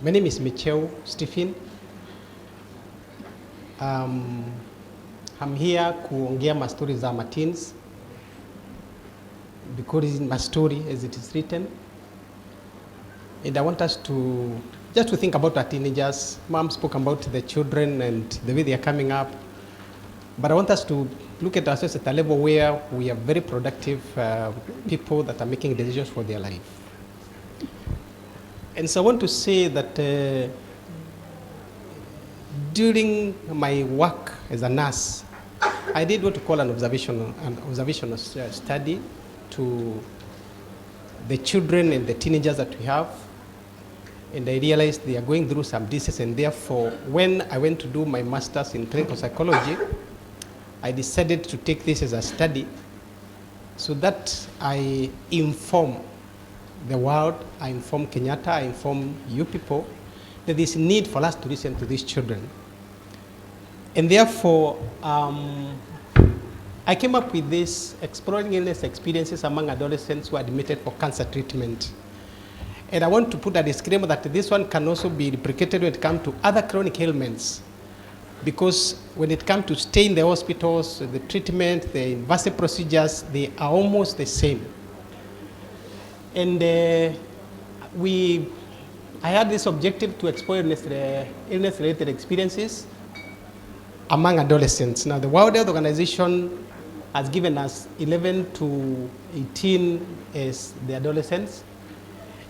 My name is Micheu Stephen. I'm here kuongea my stories za my teens because it's my story as it is written. And I want us to just to think about our teenagers. Mom spoke about the children and the way they are coming up. But I want us to look at ourselves at a level where we are very productive people that are making decisions for their life. And so I want to say that during my work as a nurse, I did what we call an observational study to the children and the teenagers that we have. And I realized they are going through some disease, and therefore, when I went to do my master's in clinical psychology, I decided to take this as a study so that I inform the world, I inform Kenyatta, I inform you people, that there is need for us to listen to these children. And therefore, I came up with this exploring illness experiences among adolescents who are admitted for cancer treatment. And I want to put a disclaimer that this one can also be replicated when it comes to other chronic ailments. Because when it comes to stay in the hospitals, the treatment, the invasive procedures, they are almost the same. And I had this objective to explore illness-related experiences among adolescents. Now, the World Health Organization has given us 11 to 18 as the adolescents.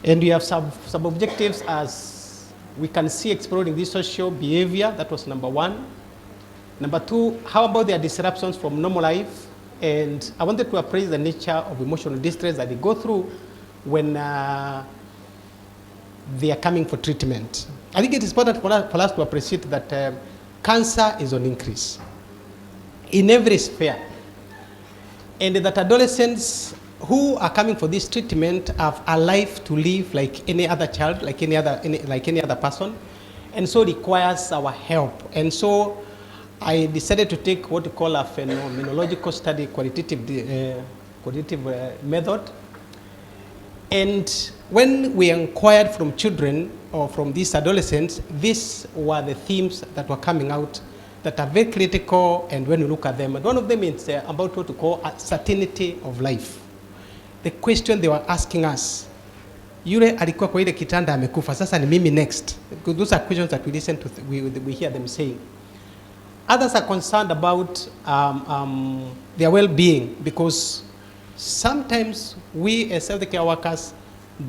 And we have sub-objectives as we can see exploring this social behavior. That was number one. Number two, how about their disruptions from normal life? And I wanted to appraise the nature of emotional distress that they go through when they are coming for treatment. I think it is important for us to appreciate that cancer is on increase in every sphere. And that adolescents who are coming for this treatment have a life to live like any other child, like any other person, and so requires our help. And so I decided to take what we call a phenomenological study, qualitative method. And when we inquired from children or from these adolescents, these were the themes that were coming out that are very critical. And when you look at them, and one of them is about what we call a certainty of life. The question they were asking us, yule alikuwa kwa ile kitanda amekufa, sasa ni mimi next. Because those are questions that we listen to, we hear them saying. Others are concerned about their well-being, because sometimes we as healthcare workers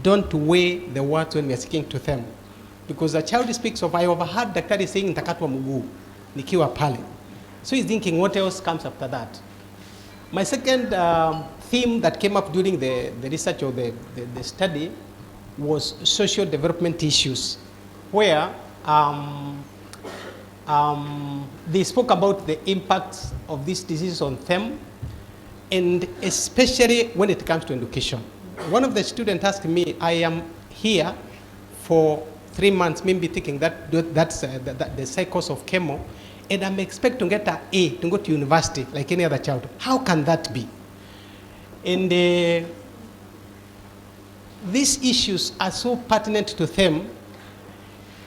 don't weigh the words when we are speaking to them. Because a child speaks of, I overheard daktari saying nitakatwa mguu nikiwa pale. So he's thinking, what else comes after that? My second theme that came up during the research or the study was social development issues, where they spoke about the impacts of this disease on them, and especially when it comes to education. One of the students asked me, I am here for 3 months, maybe thinking that's the cycles of chemo, and I'm expecting to get an A to go to university like any other child. How can that be? And these issues are so pertinent to them,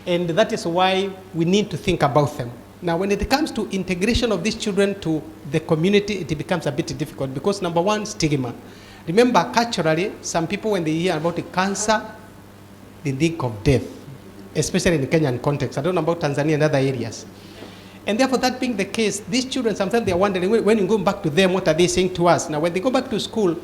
and that is why we need to think about them. Now, when it comes to integration of these children to the community, it becomes a bit difficult because, number one, stigma. Remember, culturally, some people, when they hear about the cancer, they think of death, especially in the Kenyan context. I don't know about Tanzania and other areas. And therefore, that being the case, these children, sometimes they are wondering, when you go back to them, what are they saying to us? Now, when they go back to school,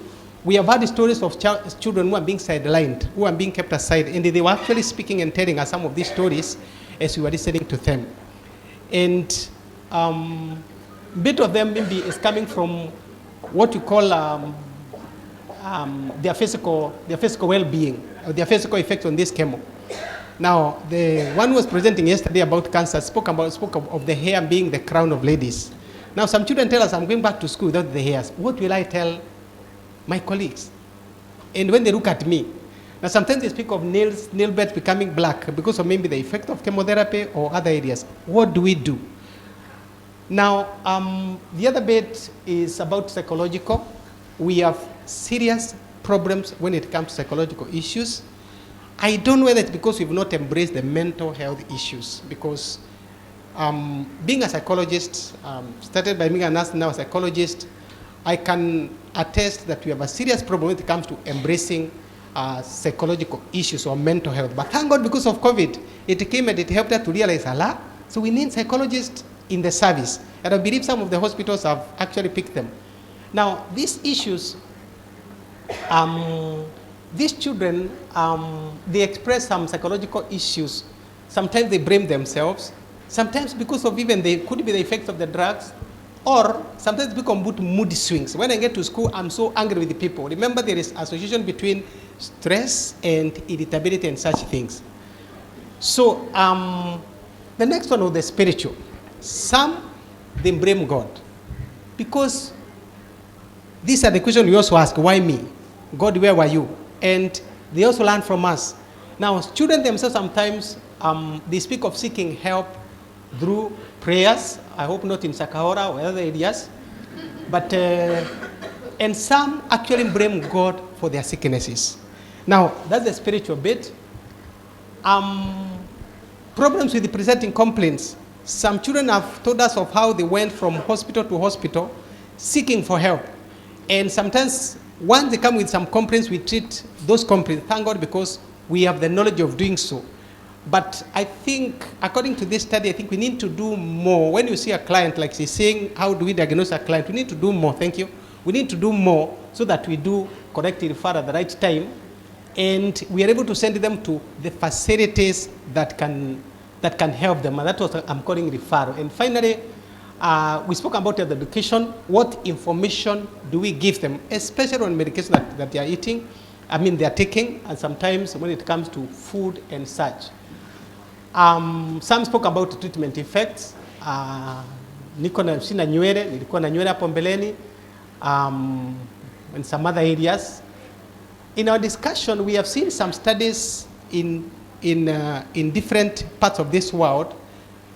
we have had stories of children who are being sidelined, who are being kept aside, and they were actually speaking and telling us some of these stories as we were listening to them. And a bit of them maybe is coming from what you call their physical well-being, or their physical effect on this chemo. Now, the one who was presenting yesterday about cancer spoke of the hair being the crown of ladies. Now, some children tell us, I'm going back to school without the hairs. What will I tell my colleagues? And when they look at me, now sometimes they speak of nail beds becoming black because of maybe the effect of chemotherapy or other areas. What do we do? Now, the other bit is about psychological. We have serious problems when it comes to psychological issues. I don't know whether it's because we've not embraced the mental health issues, because being a psychologist, started by being a nurse, now a psychologist, I can attest that we have a serious problem when it comes to embracing psychological issues or mental health. But thank God, because of COVID, it came and it helped us to realize, Allah, so we need psychologists in the service. And I believe some of the hospitals have actually picked them. Now, these issues, these children, they express some psychological issues. Sometimes they blame themselves. Sometimes because of even, they could be the effects of the drugs, or sometimes become mood swings. When I get to school, I'm so angry with the people. Remember, there is association between stress and irritability and such things. So the next one was the spiritual. Some, they blame God. Because these are the questions we also ask, why me? God, where were you? And they also learn from us. Now, students themselves sometimes, they speak of seeking help through prayers. I hope not in Sakahora or other areas. But, and some actually blame God for their sicknesses. Now, that's the spiritual bit. Problems with the presenting complaints. Some children have told us of how they went from hospital to hospital seeking for help. And sometimes, once they come with some complaints, we treat those complaints, thank God, because we have the knowledge of doing so. But I think, according to this study, I think we need to do more. When you see a client, like she's saying, how do we diagnose a client? We need to do more, thank you. We need to do more so that we do correctly refer at the right time. And we are able to send them to the facilities that can help them. And that's what I'm calling referral. And finally, we spoke about the education. What information do we give them, especially on medication that they are eating, they are taking, and sometimes when it comes to food and such. Some spoke about treatment effects. Nilikuwa na nywele hapo mbeleni, and some other areas. In our discussion, we have seen some studies in different parts of this world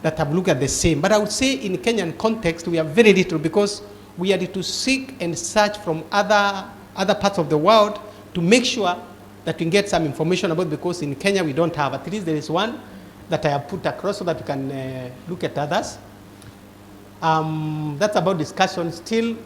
that have looked at the same. But I would say in Kenyan context, we have very little, because we are to seek and search from other parts of the world to make sure that we get some information about, because in Kenya we don't have. At least there is one that I have put across so that we can look at others. That's about discussion. Still,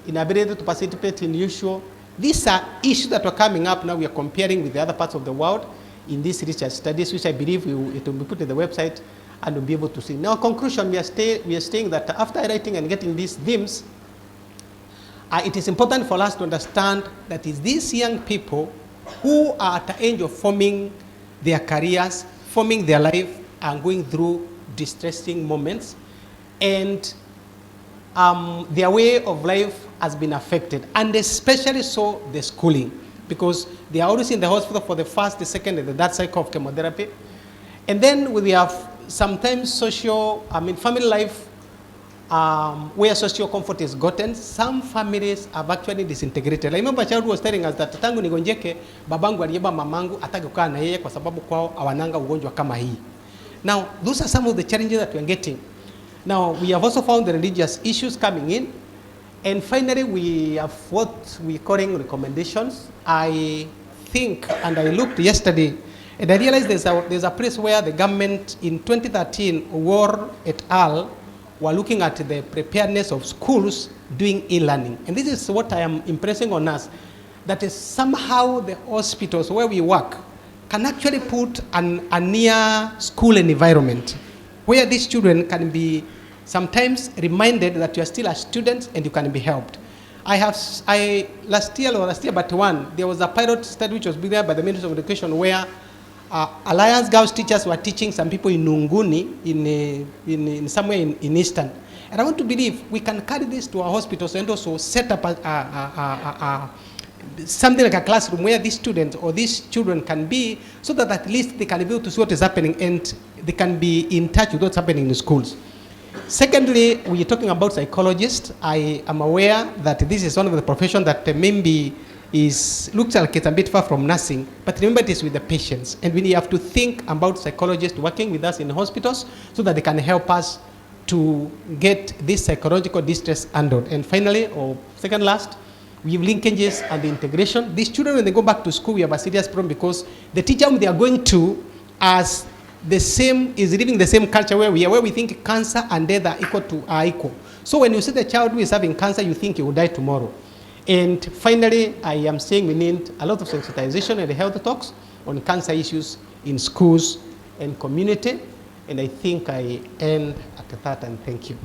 inability to participate in usual. These are issues that are coming up now. We are comparing with the other parts of the world in these research studies, which I believe it will be put in the website and we'll be able to see. Now, conclusion, we are saying that after writing and getting these themes, it is important for us to understand that it's these young people who are at the age of forming their careers, forming their life, and going through distressing moments, and their way of life has been affected, and especially so the schooling, because they are always in the hospital for the first, the second, and the third cycle of chemotherapy. And then we have sometimes family life, where social comfort is gotten. Some families have actually disintegrated. I remember a child was telling us that tangu nigonjeke, babangu aliyeba mamangu atake kukaa na yeye kwa sababu kwao awananga ugonjwa kama hii. Now, those are some of the challenges that we are getting. Now, we have also found the religious issues coming in. And finally, we have what we're calling recommendations. I think, and I looked yesterday, and I realized there's a place where the government in 2013, War et al., were looking at the preparedness of schools doing e-learning. And this is what I am impressing on us, that is somehow the hospitals where we work can actually put a near school environment where these children can be sometimes reminded that you are still a student and you can be helped. Last year but one, there was a pilot study which was begun by the Ministry of Education where Alliance Girls teachers were teaching some people in Nunguni, in somewhere in Eastern. And I want to believe we can carry this to our hospitals and also set up something like a classroom where these students or these children can be, so that at least they can be able to see what is happening and they can be in touch with what's happening in the schools. Secondly, we are talking about psychologists. I am aware that this is one of the professions that maybe looks like it's a bit far from nursing, but remember it is with the patients. And we have to think about psychologists working with us in hospitals so that they can help us to get this psychological distress handled. And finally, or second last, We have linkages and the integration. These children, when they go back to school, we have a serious problem because the teacher whom they are going to is living the same culture where we think cancer and death are equal. So when you see the child who is having cancer, you think he will die tomorrow. And finally, I am saying we need a lot of sensitization and health talks on cancer issues in schools and community. And I think I end at that, and thank you.